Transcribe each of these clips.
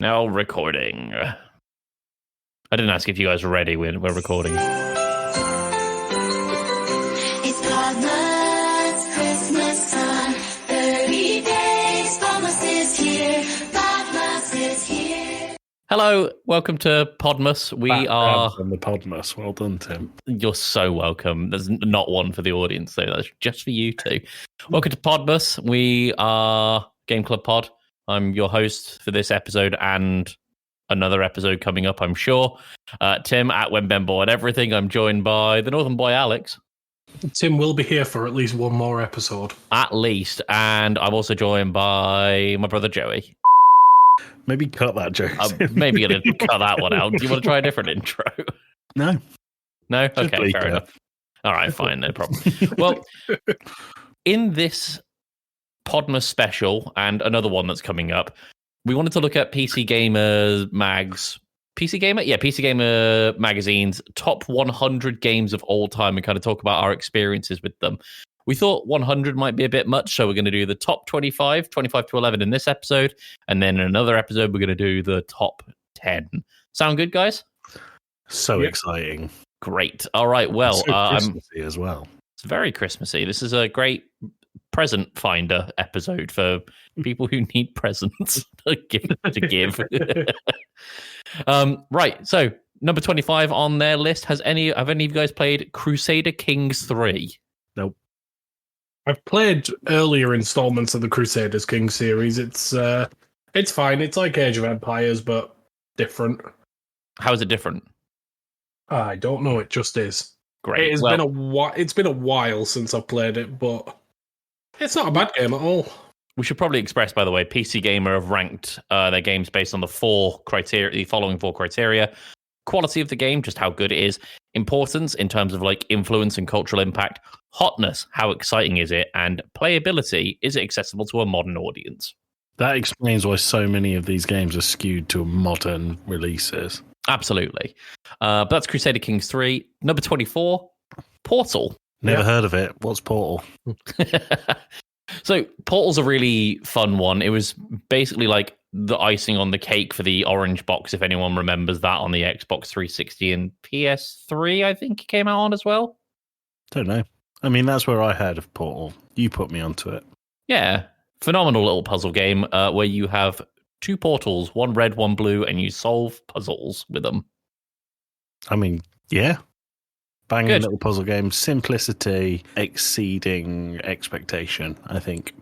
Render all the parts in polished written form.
Now recording. I didn't ask if you guys were ready. We're recording. It's Podmas, Christmas time, 30 days, Podmas is here, Podmas is here. Hello, welcome to Podmas. We are on the Podmas. Well done, Tim. You're so welcome. There's not one for the audience, so that's just for you two. Welcome to Podmas. We are Game Club Pod. I'm your host for this episode and another episode coming up, I'm sure. Tim at Wembembo and everything. I'm joined by the Northern Boy, Alex. Tim will be here for at least one more episode. At least. And I'm also joined by my brother, Joey. Maybe cut that joke. I'm maybe going to cut that one out. Do you want to try a different intro? No. No? Just Okay, fair it. enough. All right, fine, no problem. Well, in this Podmas special and another one that's coming up, we wanted to look at PC Gamer Mag's PC Gamer Magazine's top 100 games of all time and kind of talk about our experiences with them. We thought 100 might be a bit much, so we're going to do the top 25 to 11 in this episode, and then in another episode we're going to do the top 10. Sound good, guys? So exciting. Great. All right, well, so Christmassy as well. It's very Christmassy. This is a great present finder episode for people who need presents to give. Right, so number 25 on their list. Have any of you guys played Crusader Kings 3? Nope. I've played earlier installments of the Crusaders King series. It's fine. It's like Age of Empires, but different. How is it different? I don't know. It just is. Great. It's been a while since I've played it, but it's not a bad game at all. We should probably express, by the way, PC Gamer have ranked their games based on the following four criteria: quality of the game, just how good it is; importance in terms of like influence and cultural impact; hotness, how exciting is it; and playability, is it accessible to a modern audience? That explains why so many of these games are skewed to modern releases. Absolutely. But that's Crusader Kings 3. Number 24, Portal. Never heard of it. What's Portal? So Portal's a really fun one. It was basically like the icing on the cake for the orange box, if anyone remembers that, on the Xbox 360 and PS3, I think it came out on as well. Don't know. I mean, that's where I heard of Portal. You put me onto it. Yeah. Phenomenal little puzzle game where you have two portals, one red, one blue, and you solve puzzles with them. I mean, yeah. Banging Good. little puzzle game. Simplicity exceeding expectation, I think.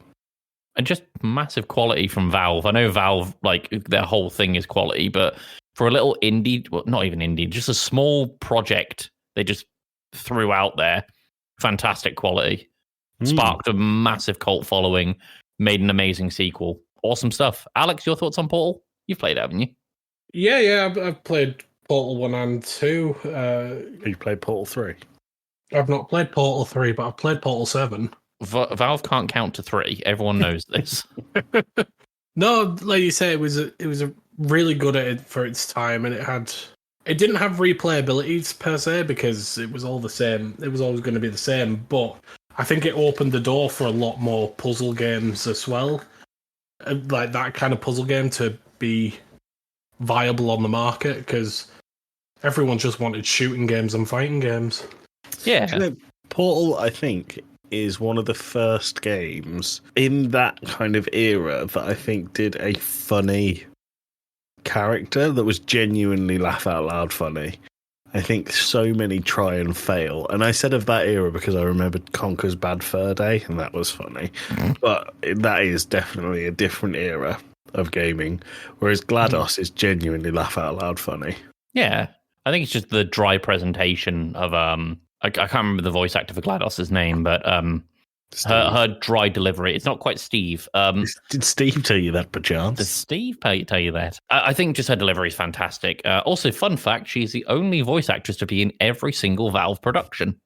And just massive quality from Valve. I know Valve, like, their whole thing is quality, but for a little indie, well, not even indie, just a small project they just threw out there, fantastic quality. Sparked a massive cult following, made an amazing sequel. Awesome stuff. Alex, your thoughts on Portal? You've played it, haven't you? Yeah, I've played Portal 1 and 2. You played Portal 3? I've not played Portal 3, but I've played Portal 7. Valve can't count to 3. Everyone knows this. No, like you say, it was a really good at it for its time, and it didn't have replayability per se because it was all the same. It was always going to be the same, but I think it opened the door for a lot more puzzle games as well. Like that kind of puzzle game to be viable on the market because everyone just wanted shooting games and fighting games. Yeah. You know, Portal, I think, is one of the first games in that kind of era that I think did a funny character that was genuinely laugh out loud funny. I think so many try and fail. And I said of that era because I remembered Conker's Bad Fur Day, and that was funny. But that is definitely a different era of gaming, whereas GLaDOS is genuinely laugh out loud funny. Yeah. I think it's just the dry presentation of I can't remember the voice actor for GLaDOS's name, but her dry delivery. It's not quite Steve. Did Steve tell you that, perchance? Does Steve tell you that? I think just her delivery is fantastic. Also, fun fact, she's the only voice actress to be in every single Valve production.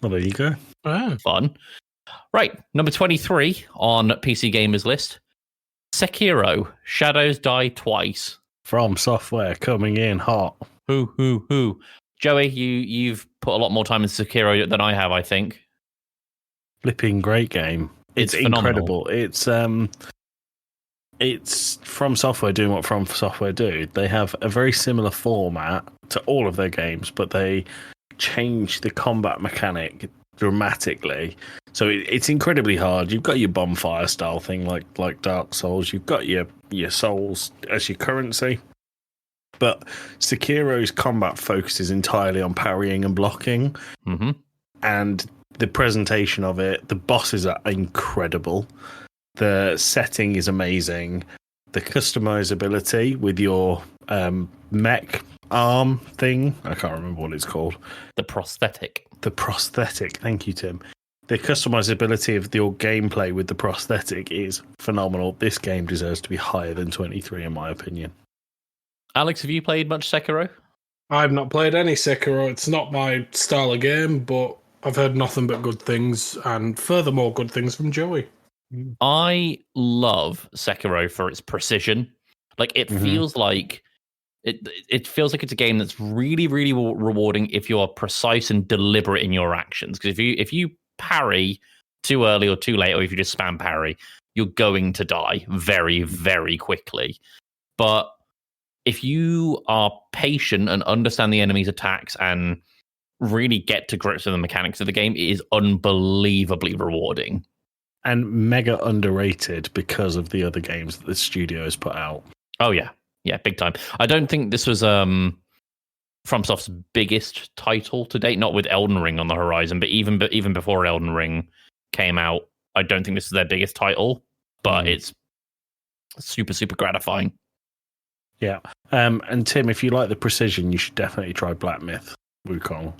Well, there you go. Fun. Right, number 23 on PC Gamer's list. Sekiro, Shadows Die Twice. From Software, coming in hot. Who? Joey, you've put a lot more time in Sekiro than I have, I think. Flipping great game. It's phenomenal. incredible. It's it's From Software doing what From Software do. They have a very similar format to all of their games, but they change the combat mechanic dramatically. So it's incredibly hard. You've got your bonfire style thing like Dark Souls. You've got your souls as your currency. But Sekiro's combat focuses entirely on parrying and blocking. Mm-hmm. And the presentation of it, the bosses are incredible. The setting is amazing. The customizability with your mech arm thing, I can't remember what it's called. The prosthetic. The prosthetic. Thank you, Tim. The customizability of your gameplay with the prosthetic is phenomenal. This game deserves to be higher than 23, in my opinion. Alex, have you played much Sekiro? I've not played any Sekiro. It's not my style of game, but I've heard nothing but good things, and furthermore, good things from Joey. I love Sekiro for its precision. Like it feels like it feels like it's a game that's really, really rewarding if you are precise and deliberate in your actions. Because if you parry too early or too late, or if you just spam parry, you're going to die very, very quickly. But if you are patient and understand the enemy's attacks and really get to grips with the mechanics of the game, it is unbelievably rewarding. And mega underrated because of the other games that the studio has put out. Oh, yeah. Yeah, big time. I don't think this was FromSoft's biggest title to date, not with Elden Ring on the horizon, but even before Elden Ring came out, I don't think this is their biggest title, but it's super, super gratifying. Yeah. And Tim, if you like the precision, you should definitely try Black Myth Wukong.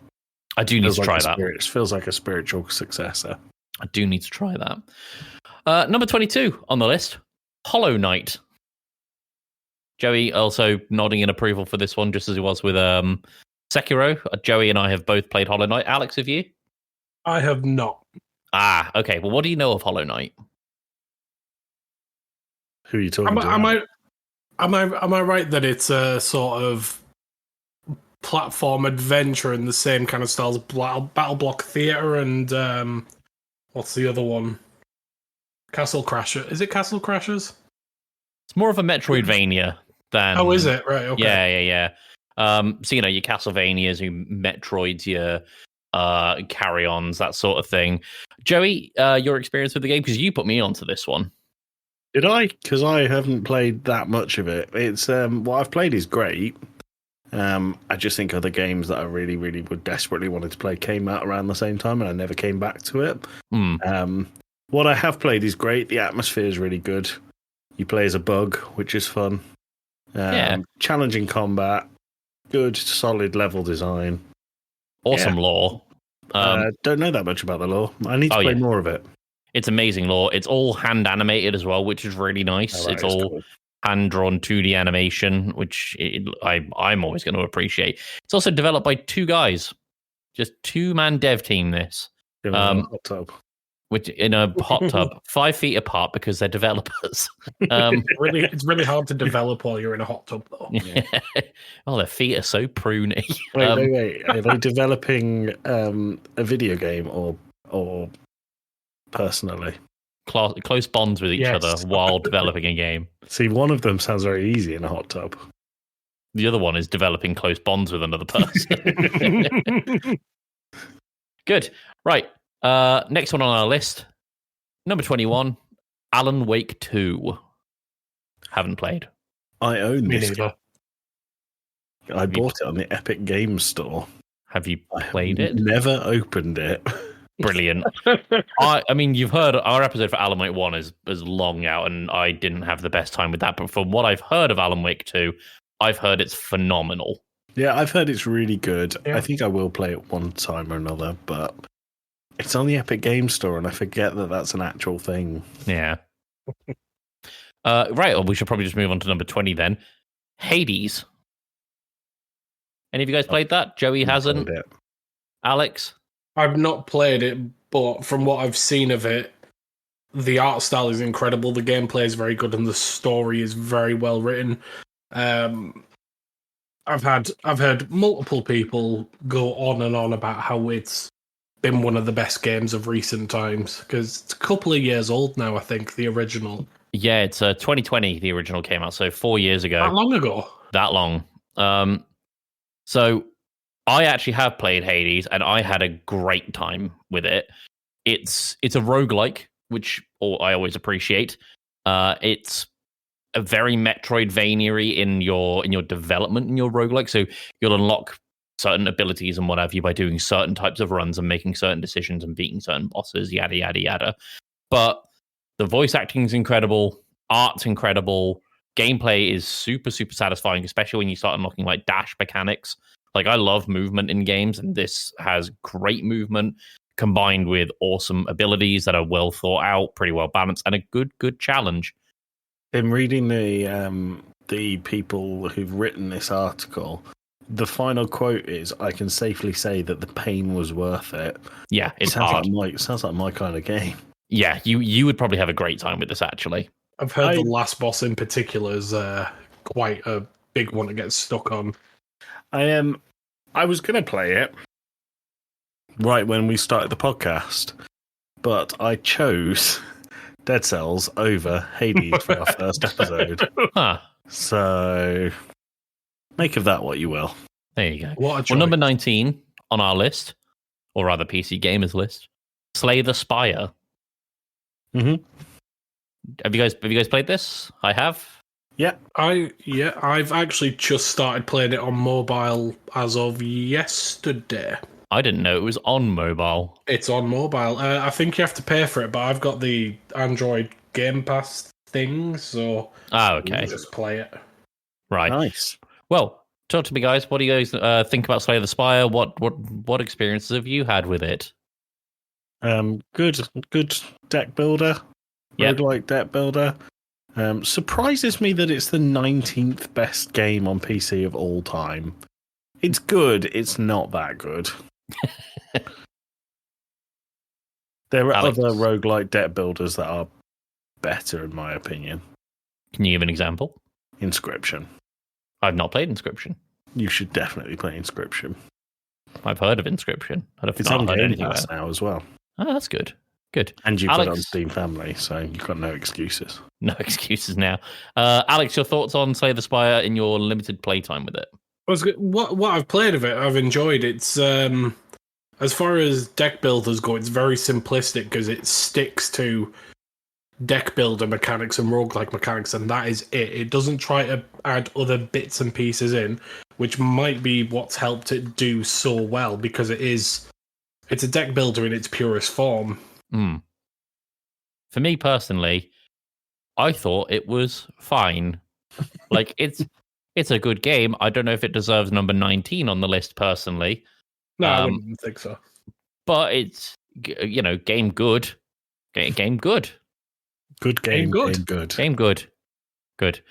I do need to try that. It feels like a spiritual successor. I do need to try that. Number 22 on the list, Hollow Knight. Joey also nodding in approval for this one, just as he was with Sekiro. Joey and I have both played Hollow Knight. Alex, have you? I have not. Ah, okay. Well, what do you know of Hollow Knight? Who are you talking to? Am I right that it's a sort of platform adventure in the same kind of style as Battle Block Theatre and what's the other one? Castle Crasher. Is it Castle Crashers? It's more of a Metroidvania than... Oh, is it? Right, okay. Yeah. So, your Castlevanias, your Metroids, your Carry-Ons, that sort of thing. Joey, your experience with the game? Because you put me onto this one. Did I? Because I haven't played that much of it. It's what I've played is great. I just think other games that I really, really would desperately wanted to play came out around the same time, and I never came back to it. What I have played is great. The atmosphere is really good. You play as a bug, which is fun. Challenging combat, good, solid level design. Awesome lore. Don't know that much about the lore. I need to play more of it. It's amazing lore. It's all hand animated as well, which is really nice. Right, it's all cool. Hand drawn 2D animation, which I'm always going to appreciate. It's also developed by two guys, just 2-man dev team. This hot tub. Which in a hot tub, 5 feet apart because they're developers. It's really hard to develop while you're in a hot tub, though. Yeah. Oh, their feet are so pruny. Wait. Are they developing a video game or personally? Close bonds with each other while developing a game. See, one of them sounds very easy in a hot tub. The other one is developing close bonds with another person. Good. Right. Next one on our list, number 21, Alan Wake 2. Haven't played. I own this game. I bought it on the Epic Games Store. Have you played it? Never opened it. Brilliant. I mean, you've heard our episode for Alan Wake 1 is long out, and I didn't have the best time with that. But from what I've heard of Alan Wake 2, I've heard it's phenomenal. Yeah, I've heard it's really good. Yeah. I think I will play it one time or another, but it's on the Epic Games Store, and I forget that that's an actual thing. Yeah. Right, well, we should probably just move on to number 20 then. Hades. Any of you guys played that? Joey hasn't. Alex? I've not played it, but from what I've seen of it, the art style is incredible, the gameplay is very good, and the story is very well written. I've heard multiple people go on and on about how it's been one of the best games of recent times, because it's a couple of years old now, I think, the original. Yeah, it's 2020. The original came out, so 4 years ago. That long ago. That long. So I actually have played Hades, and I had a great time with it. It's a roguelike, which I always appreciate. It's a very Metroidvania in your development in your roguelike. So you'll unlock certain abilities and what have you by doing certain types of runs and making certain decisions and beating certain bosses, yada yada yada. But the voice acting is incredible, art's incredible, gameplay is super super satisfying, especially when you start unlocking like dash mechanics. Like I love movement in games, and this has great movement combined with awesome abilities that are well thought out, pretty well balanced, and a good challenge. In reading the people who've written this article, the final quote is, "I can safely say that the pain was worth it." Yeah, it's sounds hard. sounds like my kind of game. Yeah, you would probably have a great time with this, actually. I've heard the last boss in particular is quite a big one to get stuck on. I was going to play it right when we started the podcast, but I chose Dead Cells over Hades for our first episode. Huh. So make of that what you will. There you go. What a choice. Well, number 19 on our list, or rather PC Gamers list, Slay the Spire. Mm-hmm. Have you guys played this? I have. Yeah. I've actually just started playing it on mobile as of yesterday. I didn't know it was on mobile. It's on mobile. I think you have to pay for it, but I've got the Android Game Pass thing, so Okay. just play it. Right. Nice. Well, talk to me, guys. What do you guys think about Slay the Spire? What experiences have you had with it? Good deck builder. Yep. Roguelike deck builder. Surprises me that it's the 19th best game on PC of all time. It's good. It's not that good. There are Alex. other roguelike deck builders that are better, in my opinion. Can you give an example? Inscription. I've not played Inscription. You should definitely play Inscription. I've heard of Inscription. I've It's not on heard Game anything Pass about it. now as well. Oh, that's good. Good. And you've got it on Alex. Steam Family, so you've got no excuses. No excuses now. Alex, your thoughts on Slay the Spire in your limited playtime with it? What I've played of it, I've enjoyed. It's as far as deck builders go, it's very simplistic because it sticks to deck builder mechanics and roguelike mechanics, and that is it. It doesn't try to add other bits and pieces in, which might be what's helped it do so well, because it's a deck builder in its purest form. For me personally, I thought it was fine. Like it's a good game. I don't know if it deserves number 19 on the list personally. No, I wouldn't think so. But it's game good. Game good. Good game, good. game good. Game good. Good.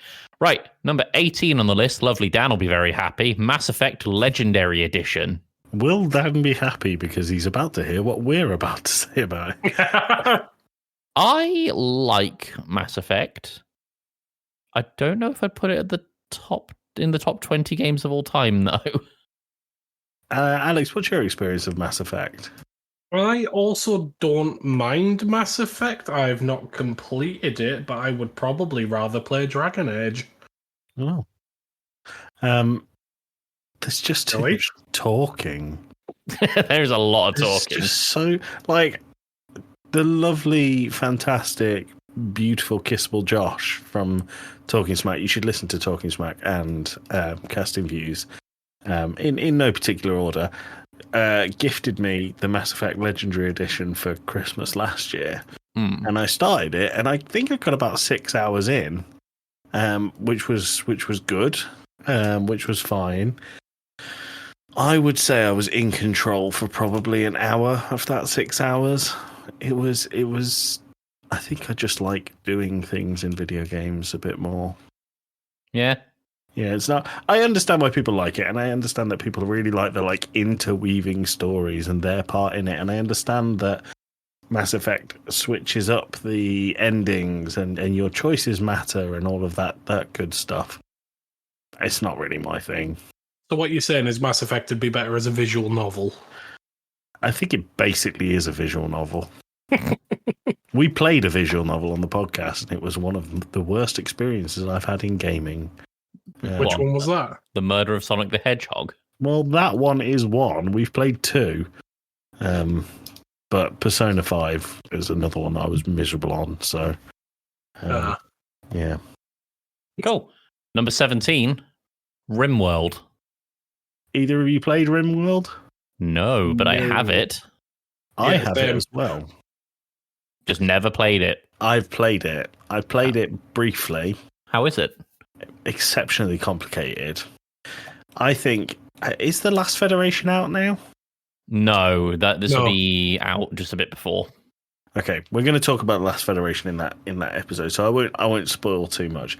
Right, number 18 on the list. Lovely Dan will be very happy. Mass Effect Legendary Edition. Will Dan be happy because he's about to hear what we're about to say about it? I like Mass Effect. I don't know if I'd put it at the top 20 games of all time though. Alex, what's your experience of Mass Effect? I also don't mind Mass Effect. I've not completed it, but I would probably rather play Dragon Age. Oh. There's just too Really? much talking. There's a lot of It's talking. just so, like, the lovely, fantastic, beautiful, kissable Josh from Talking Smack. You should listen to Talking Smack and Casting Views in no particular order. Gifted me the Mass Effect Legendary Edition for Christmas last year, and I started it, and I think I got about 6 hours in, which was good, which was fine. I would say I was in control for probably an hour of that 6 hours. It was. I think I just like doing things in video games a bit more. Yeah. Yeah, it's not. I understand why people like it, and I understand that people really like the interweaving stories and their part in it. And I understand that Mass Effect switches up the endings and your choices matter and all of that good stuff. It's not really my thing. So what you're saying is Mass Effect would be better as a visual novel? I think it basically is a visual novel. We played a visual novel on the podcast, and it was one of the worst experiences I've had in gaming. Which one was that? The Murder of Sonic the Hedgehog. Well, that one is one. We've played two. But Persona 5 is another one that I was miserable on. So, yeah. Cool. Number 17, RimWorld. Either of you played RimWorld? No, but I have it. I Yeah, have it as well. Just never played it. I've played it. I played it briefly. How is it? Exceptionally complicated. I think... Is the Last Federation out now? No, this will be out just a bit before. Okay, we're going to talk about the Last Federation in that episode, so I won't spoil too much.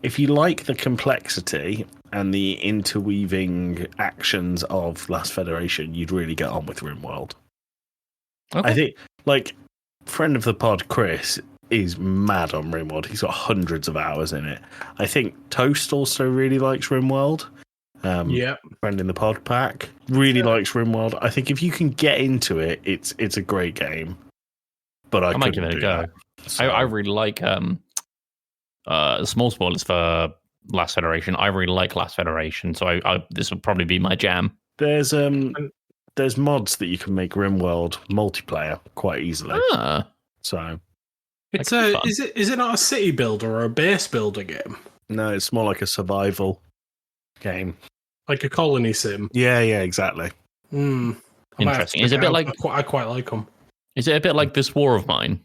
If you like the complexity and the interweaving actions of Last Federation, you'd really get on with RimWorld. Okay. I think, like, friend of the pod, Chris, is mad on RimWorld. He's got hundreds of hours in it. I think Toast also really likes RimWorld. Friend in the pod pack really likes RimWorld. I think if you can get into it, it's a great game. But I might give it a go. So. I really like small spoilers for Last Federation. I really like Last Federation, so I this would probably be my jam. There's mods that you can make RimWorld multiplayer quite easily. So it's is it not a city builder or a base builder game? No, it's more like a survival game. Like a colony sim. Yeah, exactly. Interesting. Is it a bit like I quite like them. Is it a bit like This War of Mine?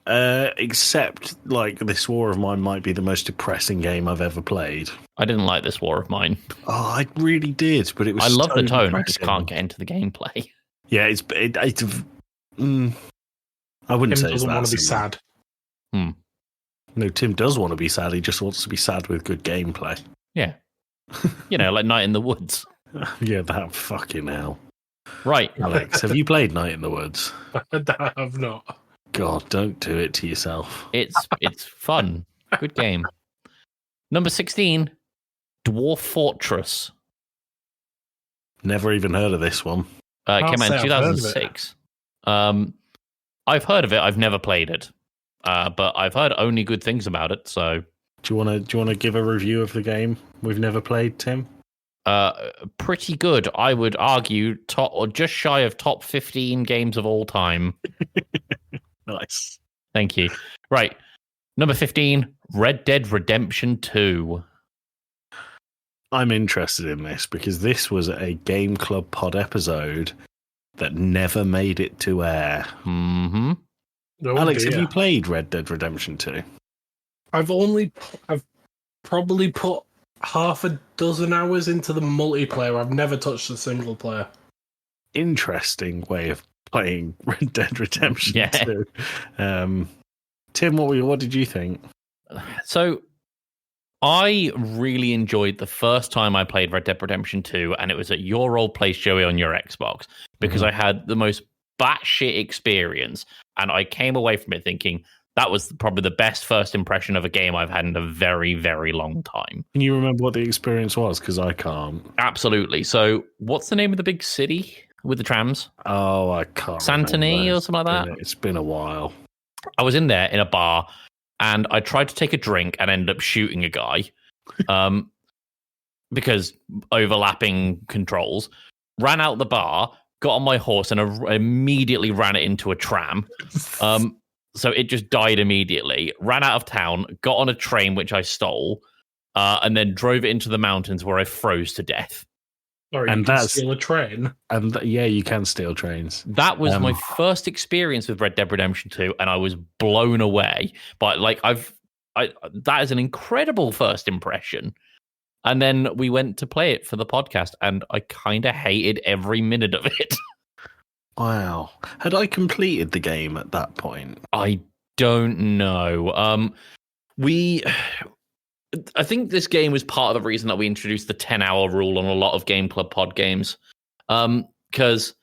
Except, like, This War of Mine might be the most depressing game I've ever played. I didn't like This War of Mine. Oh, I really did, but it was. I love the tone. Depressing. I just can't get into the gameplay. Yeah, I wouldn't Tim say doesn't want to be sad. No, Tim does want to be sad. He just wants to be sad with good gameplay. Yeah. Like Night in the Woods. Yeah, that fucking hell. Right. Alex, have you played Night in the Woods? I have not. God, don't do it to yourself. It's fun. Good game. Number 16, Dwarf Fortress. Never even heard of this one. It came out in I've heard of it. 2006. I've heard of it. I've never played it. But I've heard only good things about it, so... Do you want to give a review of the game we've never played, Tim? Pretty good. I would argue top or just shy of top 15 games of all time. Nice. Thank you. Right. Number 15, Red Dead Redemption 2. I'm interested in this because this was a Game Club pod episode that never made it to air. Mm-hmm. Oh, Alex, dear. have you played Red Dead Redemption 2? I've probably put half a dozen hours into the multiplayer. I've never touched the single player. Interesting way of playing Red Dead Redemption Yeah. 2. Tim, what did you think? So, I really enjoyed the first time I played Red Dead Redemption 2, and it was at your old place, Joey, on your Xbox, because I had the most batshit experience, and I came away from it thinking that was probably the best first impression of a game I've had in a very, very long time. Can you remember what the experience was? Because I can't. Absolutely. So, what's the name of the big city with the trams? Oh, I can't. Santini remember. or something like that? It's been a while. I was in there in a bar, and I tried to take a drink and ended up shooting a guy because overlapping controls. Ran out the bar, got on my horse, and immediately ran it into a tram. So it just died immediately. Ran out of town, got on a train, which I stole, and then drove it into the mountains where I froze to death. Sorry, And you can that's- steal a train. And yeah, you can steal trains. That was my first experience with Red Dead Redemption 2, and I was blown away. But like that is an incredible first impression. And then we went to play it for the podcast, and I kind of hated every minute of it. Wow. Had I completed the game at that point? I don't know. I think this game was part of the reason that we introduced the 10-hour rule on a lot of Game Club pod games. Because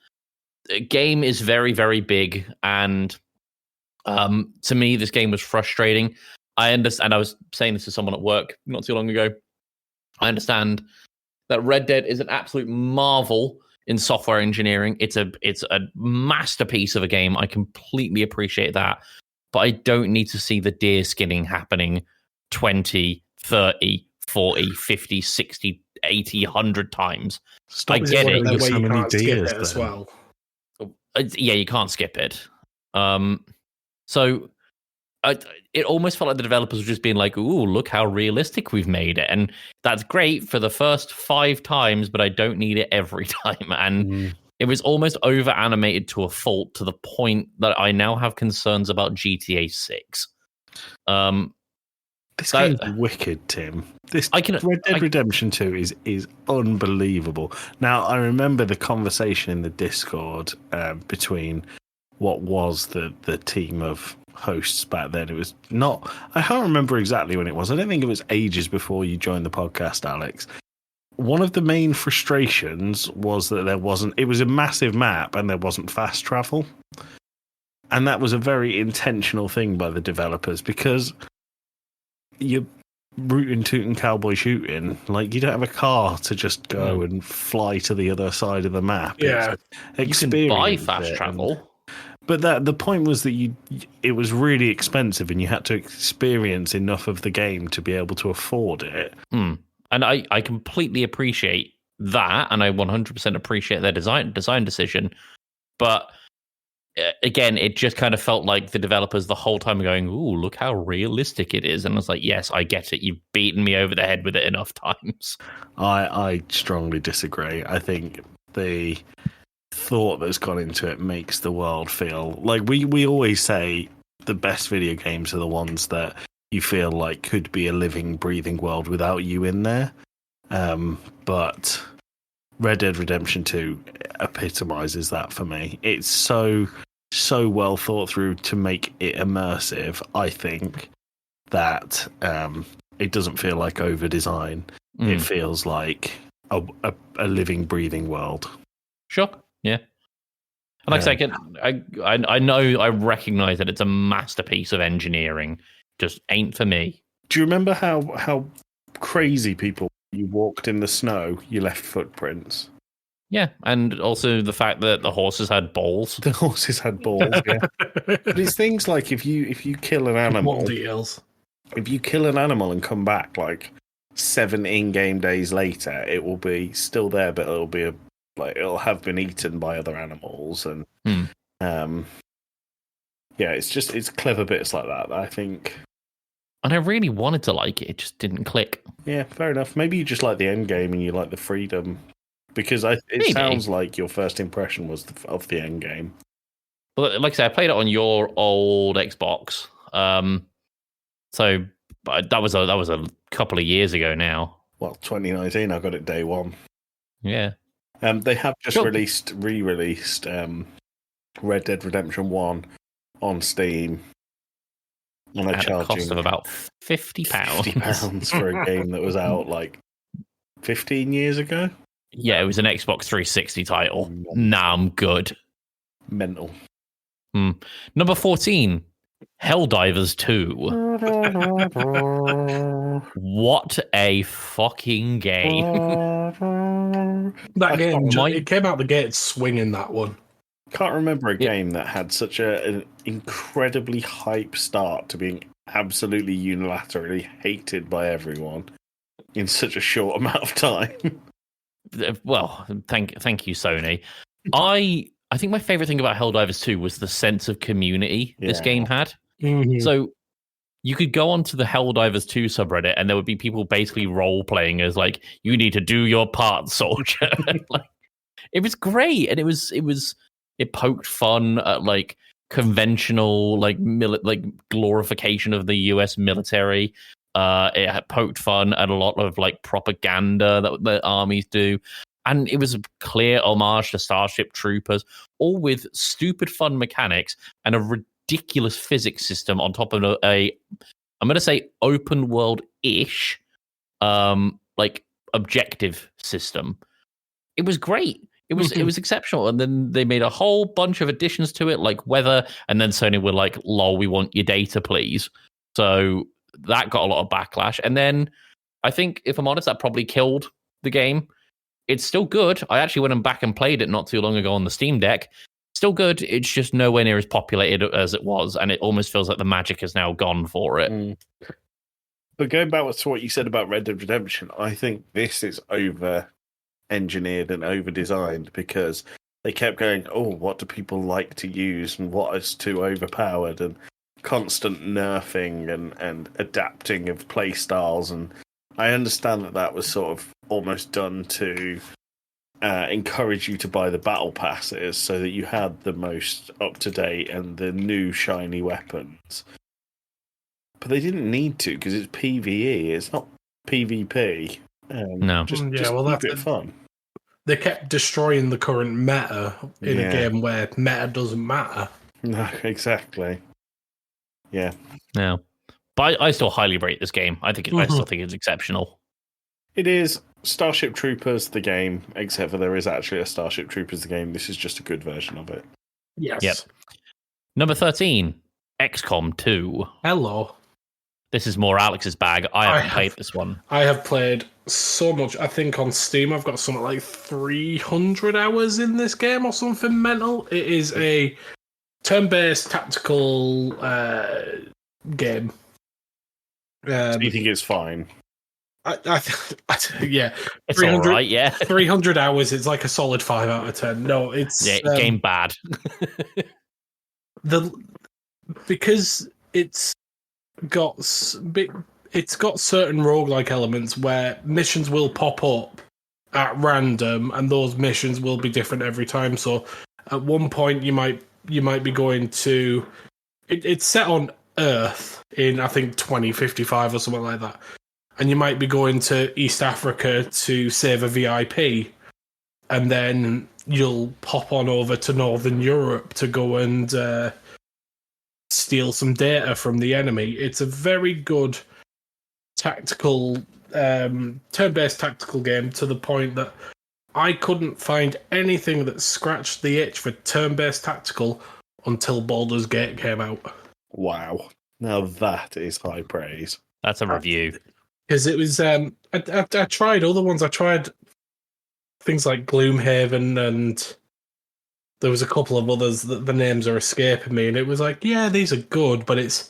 a game is very, very big, and to me, this game was frustrating. I understand. I was saying this to someone at work not too long ago. I understand that Red Dead is an absolute marvel in software engineering. It's a masterpiece of a game. I completely appreciate that. But I don't need to see the deer skinning happening 20, 30, 40, 50, 60, 80, 100 times. I Is get one it. of them There's where so you many can't skip deers, it as then. well. Yeah, you can't skip it. So it almost felt like the developers were just being like, "Ooh, look how realistic we've made it," and that's great for the first 5 times, but I don't need it every time. And it was almost over animated to a fault, to the point that I now have concerns about GTA 6. This game's wicked, Tim. Red Dead Redemption 2 is unbelievable. Now, I remember the conversation in the Discord between what was the team of hosts back then. It was not... I can't remember exactly when it was. I don't think it was ages before you joined the podcast, Alex. One of the main frustrations was that there wasn't... It was a massive map and there wasn't fast travel. And that was a very intentional thing by the developers, because... you're rootin' tootin' cowboy shooting. Like, you don't have a car to just go and fly to the other side of the map. Yeah, you can buy fast travel. But the point was that it was really expensive, and you had to experience enough of the game to be able to afford it. And I completely appreciate that, and I 100% appreciate their design decision. But again, it just kind of felt like the developers the whole time going, "Ooh, look how realistic it is," and I was like, "Yes, I get it. You've beaten me over the head with it enough times." I strongly disagree. I think the thought that's gone into it makes the world feel like we always say the best video games are the ones that you feel like could be a living, breathing world without you in there. But Red Dead Redemption 2 epitomizes that for me. It's so well thought through to make it immersive, I think, that it doesn't feel like over design. It feels like a living, breathing world. Sure. Yeah. And like I say, I know, I recognize that it's a masterpiece of engineering. Just ain't for me. Do you remember how crazy people, you walked in the snow, you left footprints? Yeah, and also the fact that the horses had balls. The horses had balls, yeah. But it's things like if you kill an animal, details. If you kill an animal and come back like 7 in-game days later, it will be still there, but it'll have been eaten by other animals, and yeah, it's clever bits like that I think. And I really wanted to like it, it just didn't click. Yeah, fair enough. Maybe you just like the end game and you like the freedom, because it sounds like your first impression was of the end game. Well, like I said, I played it on your old Xbox, so that was a couple of years ago now. Well, 2019. I got it day one. Yeah. They have just re-released Red Dead Redemption 1 on Steam. And at a cost of about £50. £50 for a game that was out like 15 years ago. Yeah, it was an Xbox 360 title. Nah, I'm good. Mental. Number 14, Helldivers 2. What a fucking game. That game, it came out the gate swinging, that one. Can't remember a game that had such an incredibly hype start to being absolutely unilaterally hated by everyone in such a short amount of time. Well, thank you, Sony. I think my favorite thing about Helldivers 2 was the sense of community this game had. Mm-hmm. So you could go onto the Helldivers 2 subreddit and there would be people basically role playing as like, you need to do your part, soldier. Like, it was great, and it poked fun at like conventional like glorification of the US military. It had poked fun at a lot of like propaganda that the armies do, and it was a clear homage to Starship Troopers, all with stupid fun mechanics and a ridiculous physics system on top of I'm going to say open world-ish like objective system. It was great. It was exceptional, and then they made a whole bunch of additions to it, like weather, and then Sony were like, "Lol, we want your data, please." So that got a lot of backlash, and then I think, if I'm honest, that probably killed the game. It's still good. I actually went back and played it not too long ago on the Steam Deck. Still good. It's just nowhere near as populated as it was, and it almost feels like the magic has now gone for it. But going back to what you said about Red Dead Redemption, I think this is over-engineered and over-designed because they kept going, oh, what do people like to use and what is too overpowered, and constant nerfing and adapting of play styles. And I understand that was sort of almost done to encourage you to buy the battle passes so that you had the most up-to-date and the new shiny weapons. But they didn't need to because it's PvE, it's not PvP. No. Just well, keep that's it fun. They kept destroying the current meta in a game where meta doesn't matter. No, exactly. Yeah. No. But I still highly rate this game. I still think it's exceptional. It is Starship Troopers, the game, except for there is actually a Starship Troopers, the game. This is just a good version of it. Yes. Yep. Number 13, XCOM 2. Hello. This is more Alex's bag. I haven't played this one. I have played so much. I think on Steam I've got something like 300 hours in this game or something mental. It is a turn-based tactical game. So you think it's fine? Yeah. It's all right, yeah. 300 hours, it's like a solid 5 out of 10. No, it's... game bad. Because it's got certain roguelike elements where missions will pop up at random and those missions will be different every time. So at one point you might be going to... It's set on Earth in, I think, 2055 or something like that. And you might be going to East Africa to save a VIP. And then you'll pop on over to Northern Europe to go and steal some data from the enemy. It's a very good tactical, turn-based tactical game to the point that I couldn't find anything that scratched the itch for turn-based tactical until Baldur's Gate came out. Wow. Now that is high praise. That's a review. Because it was, I tried other ones. I tried things like Gloomhaven, and there was a couple of others that the names are escaping me. And it was like, yeah, these are good, but it's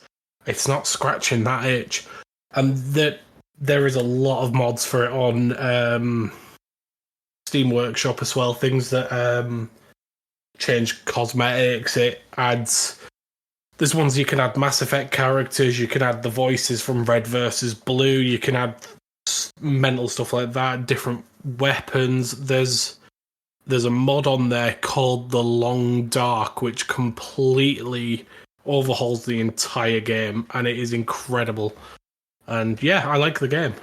not scratching that itch. And that there is a lot of mods for it on Steam Workshop as well. Things that change cosmetics. It adds. There's ones you can add Mass Effect characters, you can add the voices from Red versus Blue, you can add mental stuff like that, different weapons. There's a mod on there called The Long Dark, which completely overhauls the entire game, and it is incredible. And yeah, I like the game.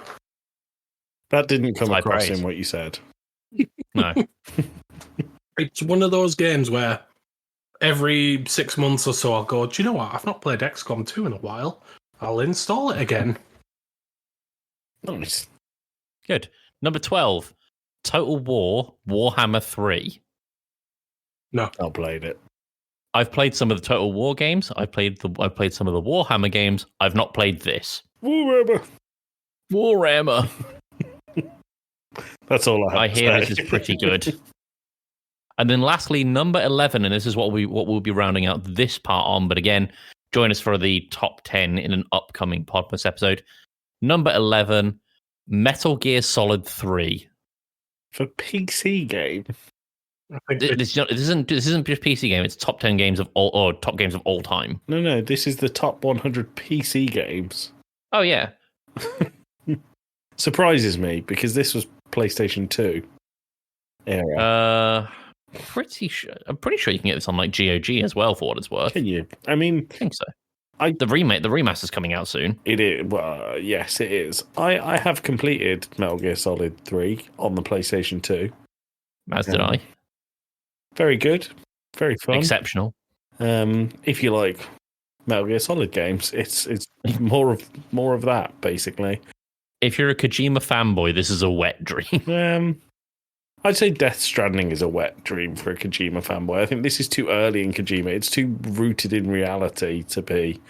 That didn't come across praise. in what you said. No. It's one of those games where every 6 months or so, I'll go, do you know what? I've not played XCOM 2 in a while. I'll install it again. Nice. Good. Number 12, Total War Warhammer 3. No. I played it. I've played some of the Total War games. I've played some of the Warhammer games. I've not played this. Warhammer. That's all I have I to hear say. this is pretty good. And then lastly, number 11, and this is what we'll be rounding out this part on, but again, join us for the top 10 in an upcoming Podmas episode. Number 11, Metal Gear Solid 3. For PC game? I think This isn't just PC game, it's top 10 games of top games of all time. No, this is the top 100 PC games. Oh, yeah. Surprises me, because this was PlayStation 2 era. I'm pretty sure you can get this on like GOG as well, for what it's worth. Can you? I mean, I think so. The remaster's coming out soon. It is. Well, yes, it is. I have completed Metal Gear Solid 3 on the PlayStation 2. As did I. Very good. Very fun. Exceptional. If you like Metal Gear Solid games, it's more of that, basically. If you're a Kojima fanboy, this is a wet dream. I'd say Death Stranding is a wet dream for a Kojima fanboy. I think this is too early in Kojima. It's too rooted in reality to be.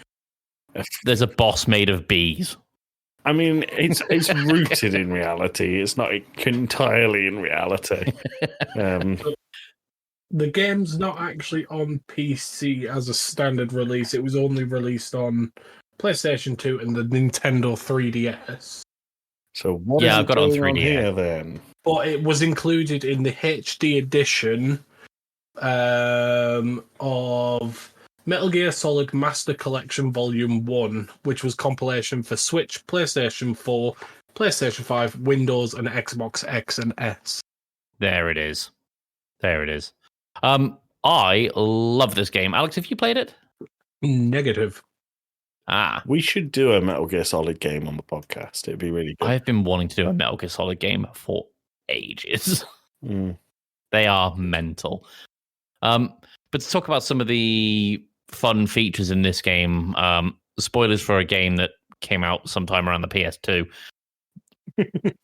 There's a boss made of bees. I mean, it's rooted in reality. It's not entirely in reality. The game's not actually on PC as a standard release. It was only released on PlayStation 2 and the Nintendo 3DS. So what Yeah, is I've got it on going 3D. here then? But it was included in the HD edition of Metal Gear Solid Master Collection Volume 1, which was compilation for Switch, PlayStation 4, PlayStation 5, Windows, and Xbox X and S. There it is. There it is. I love this game. Alex, have you played it? Negative. We should do a Metal Gear Solid game on the podcast. It'd be really good. I've been wanting to do a Metal Gear Solid game for ages. They are mental. But to talk about some of the fun features in this game, spoilers for a game that came out sometime around the PS2.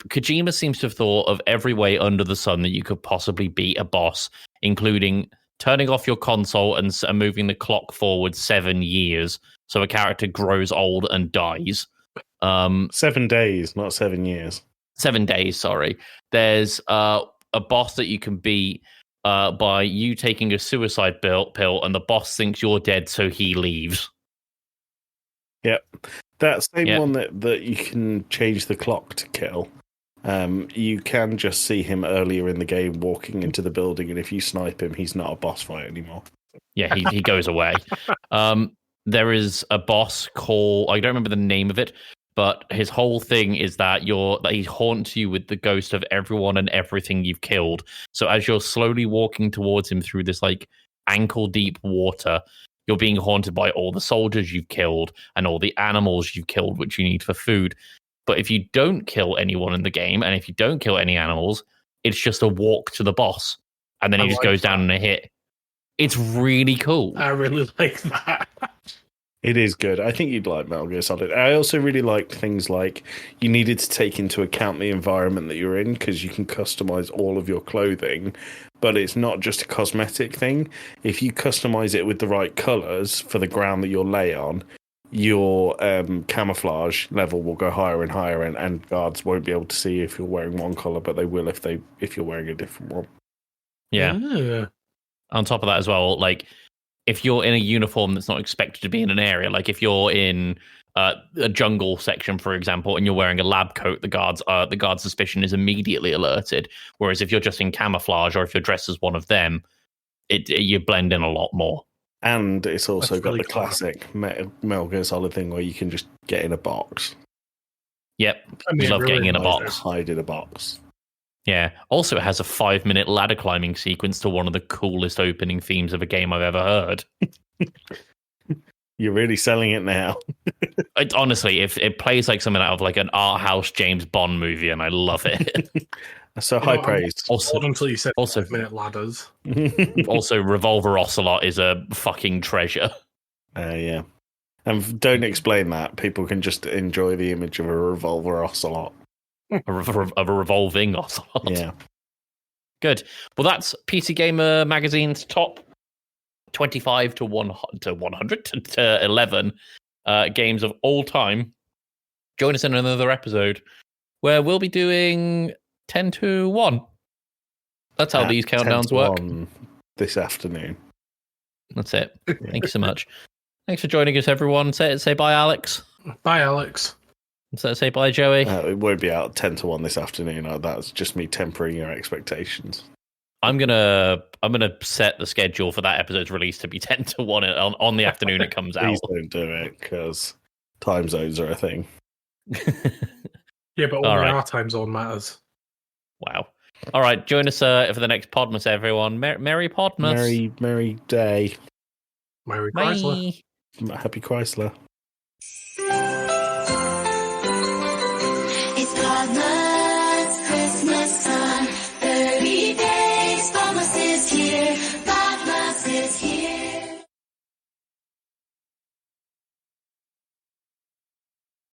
Kojima seems to have thought of every way under the sun that you could possibly beat a boss, including turning off your console and moving the clock forward 7 years so a character grows old and dies. 7 days, not 7 years. 7 days, sorry. There's a boss that you can beat by you taking a suicide pill, and the boss thinks you're dead, so he leaves. Yep. That same one that you can change the clock to kill. You can just see him earlier in the game walking into the building, and if you snipe him, he's not a boss fight anymore. Yeah, he goes away. There is a boss called, I don't remember the name of it, but his whole thing is that he haunts you with the ghost of everyone and everything you've killed. So as you're slowly walking towards him through this like ankle deep water, you're being haunted by all the soldiers you've killed and all the animals you've killed, which you need for food. But if you don't kill anyone in the game, and if you don't kill any animals, it's just a walk to the boss, and then he just goes down in a hit. It's really cool. I really like that. It is good. I think you'd like Metal Gear Solid. I also really liked things like you needed to take into account the environment that you're in, because you can customize all of your clothing, but it's not just a cosmetic thing. If you customize it with the right colors for the ground that you'll lay on, your camouflage level will go higher and higher, and guards won't be able to see if you're wearing one color, but they will if you're wearing a different one. Yeah. On top of that as well, like if you're in a uniform that's not expected to be in an area, like if you're in a jungle section, for example, and you're wearing a lab coat, the guard's suspicion is immediately alerted. Whereas if you're just in camouflage, or if you're dressed as one of them, you blend in a lot more. And it's also That's got really the classic Metal Gear Solid thing where you can just get in a box. Yep, I mean, love really getting in a nice. box. Hide in a box. Yeah. Also, it has a 5-minute ladder climbing sequence to one of the coolest opening themes of a game I've ever heard. You're really selling it now. Honestly, if it plays like something out of like an art house James Bond movie, and I love it. So high praise. Also, until you said also- 5-minute ladders. also, Revolver Ocelot is a fucking treasure. Yeah. And don't explain that. People can just enjoy the image of a revolver ocelot. Of a revolving ocelot. Yeah. Good. Well, that's PC Gamer Magazine's top 25 to 100 to 11 games of all time. Join us in another episode where we'll be doing 10 to 1. That's how these countdowns work. This afternoon. That's it. Thank you so much. Thanks for joining us, everyone. Say bye, Alex. Bye, Alex. Say bye, Joey. It won't be out 10 to 1 this afternoon. That's just me tempering your expectations. I'm gonna set the schedule for that episode's release to be 10 to 1 on the afternoon it comes out. Please don't do it, because time zones are a thing. Yeah, but All only right. our time zone matters. Wow. All right, join us for the next Podmas, everyone. Merry Podmas. Merry day. Merry Bye. Chrysler. Happy Chrysler.